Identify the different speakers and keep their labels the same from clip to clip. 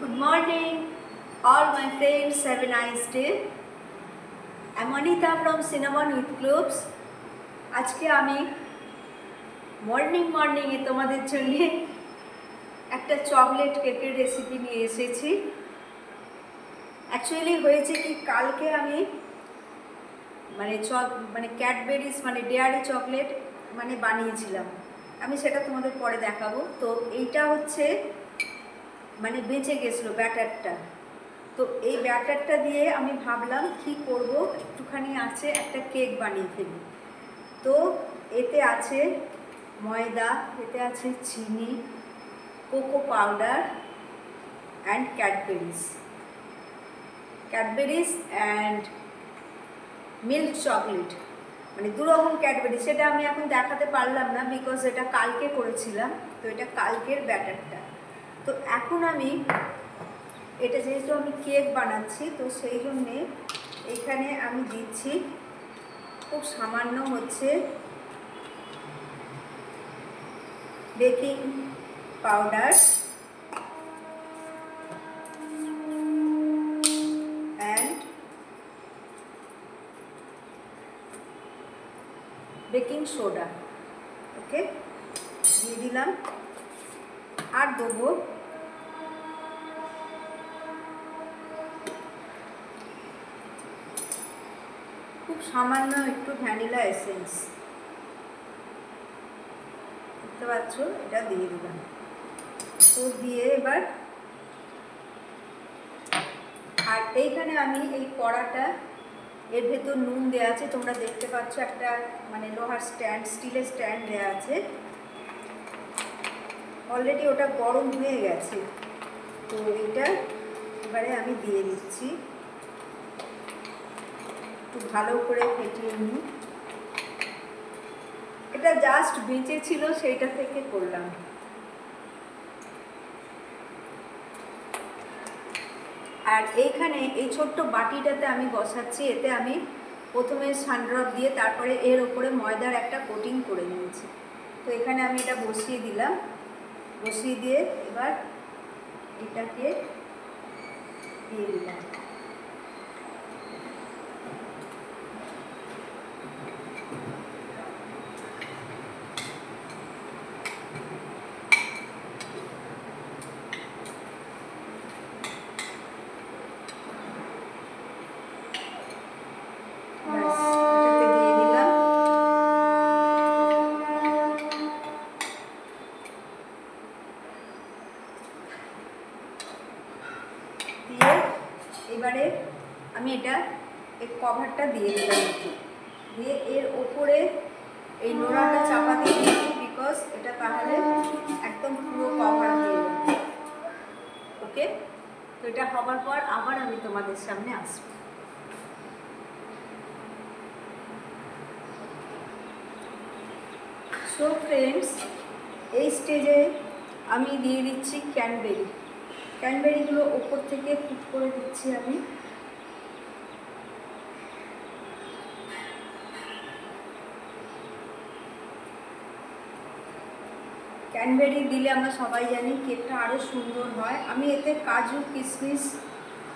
Speaker 1: Good morning, all my friends. Have a nice day. I'm Anita from Cinnamon with Cloves. আজকে আমি মর্নিংয়ে তোমাদের জন্য একটা চকলেট কেকের রেসিপি নিয়ে এসেছি। অ্যাকচুয়ালি হয়েছে কি, কালকে আমি ক্যাডবেরিজ ডেয়ারি চকলেট বানিয়েছিলাম। আমি সেটা তোমাদের পরে দেখাবো। তো এইটা হচ্ছে বেঁচে গেছিলো ব্যাটারটা। তো এই ব্যাটারটা দিয়ে আমি ভাবলাম কি করব, একটুখানি আছে একটা কেক বানিয়ে ফেলি। তো এতে আছে ময়দা, এতে আছে চিনি, cocoa powder and Cadbury's and milk chocolate, দু রকম ক্যাডবেরিজ। সেটা আমি এখন দেখাতে পারলাম না বিকজ এটা কালকে করেছিলাম। তো এটা কালকের ব্যাটারটা। তো এখন আমি এটা যেহেতু আমি কেক বানাচ্ছি, তো সেই জন্যে এইখানে আমি দিচ্ছি খুব সামান্য হচ্ছে baking powder and baking soda. Okay, দিয়ে দিলাম। আর দেবো খুব সামান্য একটু ভ্যানিলা এসেন্স, দেখতে পাচ্ছ, এটা দিয়ে দিলাম। তো দিয়ে এবার আর এইখানে আমি এই কড়াটা, এর ভেতর নুন দেওয়া আছে, তোমরা দেখতে পাচ্ছ একটা লোহার স্ট্যান্ড, স্টিলের স্ট্যান্ড দেওয়া আছে। অলরেডি ওটা গরম হয়ে গেছে। তো এটা এবারে আমি দিয়ে দিচ্ছি, একটু ভালো করে ফেটিয়ে নিই। এটা জাস্ট বেঁচে ছিল, সেইটা থেকে করলাম। আর এইখানে এই ছোট্ট বাটিটাতে আমি বসাচ্ছি। এতে আমি প্রথমে সানড্রপ দিয়ে তারপরে এর ওপরে ময়দার একটা কোটিং করে নিয়েছি। তো এখানে আমি এটা বসিয়ে দিলাম। বসিয়ে দিয়ে এবার এটাকে দিয়ে দিলাম। এবারে আমি এটা এই কভারটা দিয়ে দিলাম একটু, দিয়ে এর ওপরে এই নোড়াটা চাপা দিয়ে দিচ্ছি বিকজ এটা তাহলে একদম পুরো কভার দিয়ে দেবে। ওকে, তো এটা হবার পর আবার আমি তোমাদের সামনে আসবো। সো ফ্রেন্ডস, এই স্টেজে আমি দিয়ে দিচ্ছি ক্যানবেরিগুলো ওপর থেকে ফুট করে দিচ্ছি আমি। ক্যানবেরি দিলে আমরা সবাই জানি কেকটা আরও সুন্দর হয়। আমি এতে কাজু কিশমিশ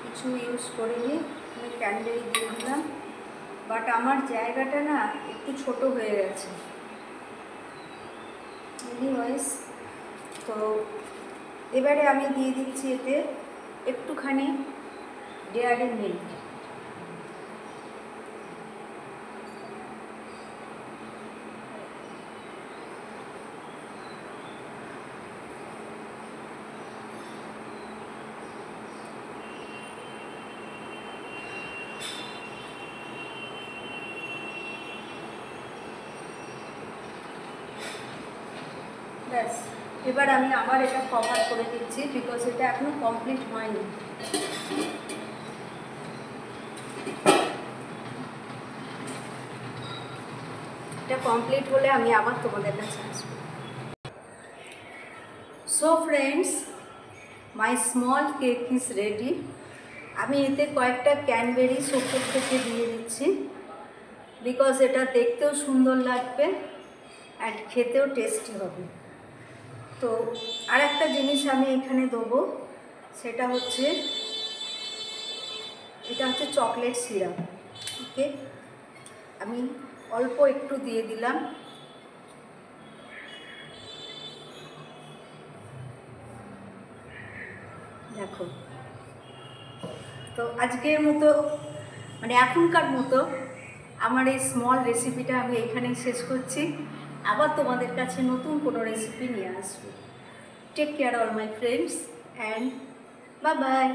Speaker 1: কিছু ইউজ করিনি, আমি ক্যানবেরি দিয়ে দিলাম। বাট আমার জায়গাটা না একটু ছোট হয়ে গেছে। এনিওয়েজ, তো এবারে আমি দিয়ে দিচ্ছি এতে একটুখানি ডেয়ারি মিল্ক। ব্যাস, এবার আমি আবার এটা কভার করে দিচ্ছি বিকজ এটা এখনো কমপ্লিট হয়নি। এটা কমপ্লিট হলে আমি আবার তোমাদের কাছে আসবো। So friends, my small cake is ready. আমি এতে কয়েকটা ক্যানবেরি ওপর থেকে দিয়ে দিচ্ছি বিকজ এটা দেখতেও সুন্দর লাগবে অ্যান্ড খেতেও টেস্টি হবে। তো আর একটা জিনিস আমি এখানে দেবো, সেটা হচ্ছে, এটা হচ্ছে চকলেট সিরাপ। ওকে, আমি অল্প একটু দিয়ে দিলাম। দেখো, তো আজকের মতো মানে এখনকার মতো আমার এই স্মল রেসিপিটা আমি এইখানেই শেষ করছি। আবার তোমাদের কাছে নতুন কোনো রেসিপি নিয়ে আসবো। Take care all my friends and bye by.